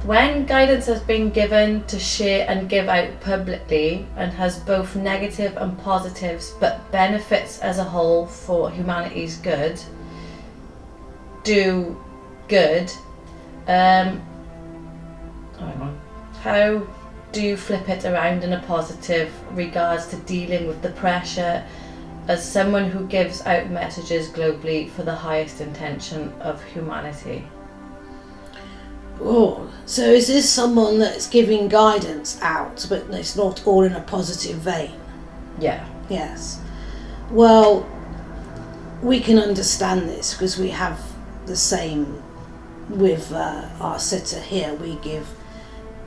When guidance has been given to share and give out publicly and has both negative and positives but benefits as a whole for humanity's good, do good, how do you flip it around in a positive regards to dealing with the pressure as someone who gives out messages globally for the highest intention of humanity? Oh, so is this someone that's giving guidance out, but it's not all in a positive vein? Yeah. Yes. Well, we can understand this because we have the same with our sitter here. We give,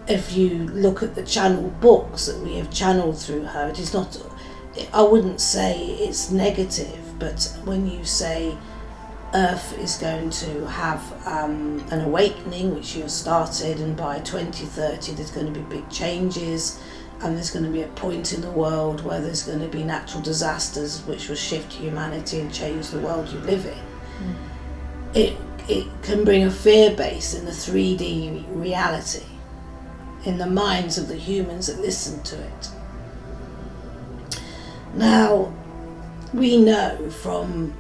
if you look at the channeled books that we have channeled through her, it is not, I wouldn't say it's negative, but when you say Earth is going to have an awakening, which you have started, and by 2030 there's going to be big changes, and there's going to be a point in the world where there's going to be natural disasters which will shift humanity and change the world you live in. It can bring a fear base in the 3D reality, in the minds of the humans that listen to it. Now, we know from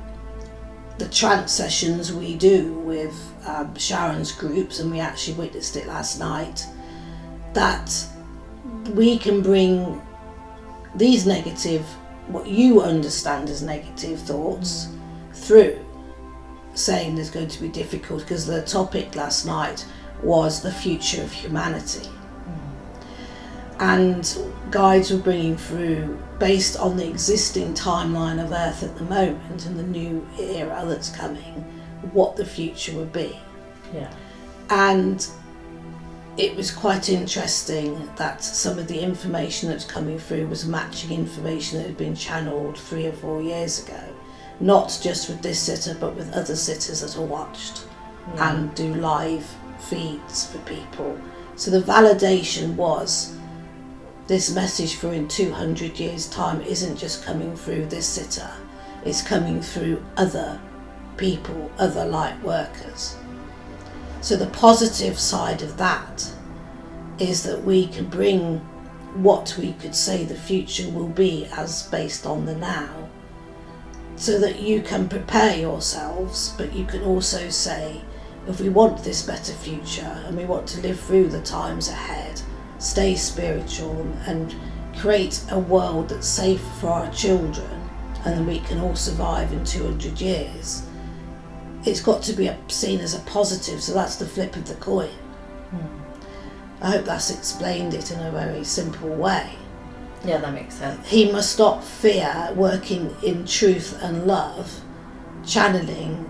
the trance sessions we do with Sharon's groups, and we actually witnessed it last night, that we can bring these negative, what you understand as negative thoughts, through, saying there's going to be difficult, because the topic last night was the future of humanity. And guides were bringing through, based on the existing timeline of Earth at the moment and the new era that's coming, what the future would be. Yeah. And it was quite interesting that some of the information that's coming through was matching information that had been channeled 3 or 4 years ago, not just with this sitter but with other sitters that are watched and do live feeds for people. So the validation was, this message for in 200 years time isn't just coming through this sitter, it's coming through other people, other light workers. So the positive side of that is that we can bring what we could say the future will be as based on the now, so that you can prepare yourselves, but you can also say, if we want this better future and we want to live through the times ahead, stay spiritual and create a world that's safe for our children, and then we can all survive in 200 years, it's got to be seen as a positive. So that's the flip of the coin. I hope that's explained it in a very simple way. Yeah, that makes sense. He must not fear working in truth and love, channeling,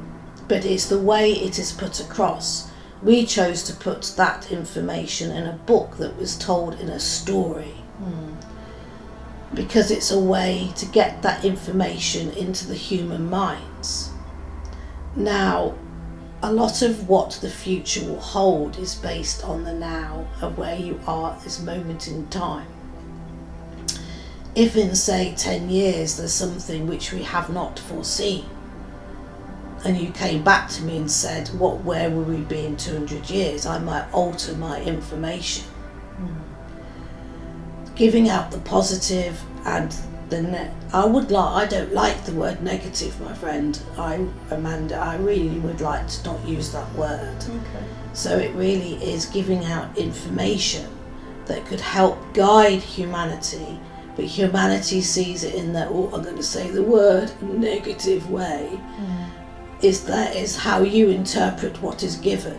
but it's the way it is put across. We chose to put that information in a book that was told in a story, because it's a way to get that information into the human minds. Now, a lot of what the future will hold is based on the now of where you are at this moment in time. If in, say, 10 years there's something which we have not foreseen, and you came back to me and said, where will we be in 200 years? I might alter my information. Giving out the positive and the I don't like the word negative, my friend. Amanda, I really would like to not use that word. Okay. So it really is giving out information that could help guide humanity, but humanity sees it in that, I'm going to say the word, negative way. That is how you interpret what is given.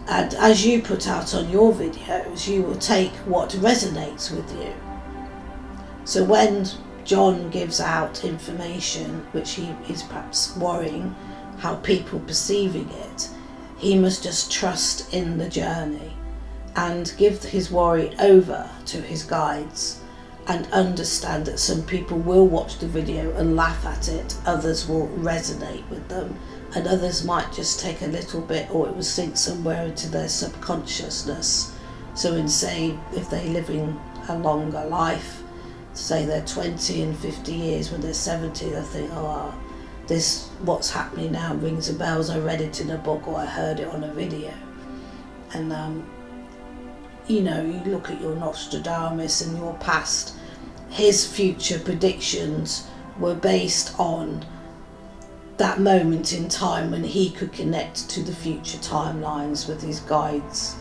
And as you put out on your videos, you will take what resonates with you. So when John gives out information which he is perhaps worrying how people perceiving it, he must just trust in the journey and give his worry over to his guides, and understand that some people will watch the video and laugh at it, others will resonate with them, and others might just take a little bit, or it will sink somewhere into their subconsciousness. So in, say, if they're living a longer life, say they're 20 and 50 years, when they're 70, they'll think, this, what's happening now rings a bells, I read it in a book or I heard it on a video. And you know, you look at your Nostradamus and your past, his future predictions were based on that moment in time when he could connect to the future timelines with his guides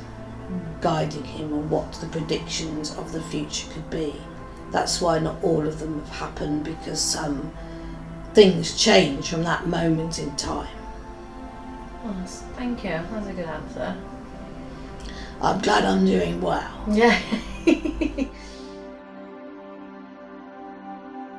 guiding him on what the predictions of the future could be. That's why not all of them have happened, because some things change from that moment in time. Thank you, that's a good answer. I'm glad I'm doing well. Yeah.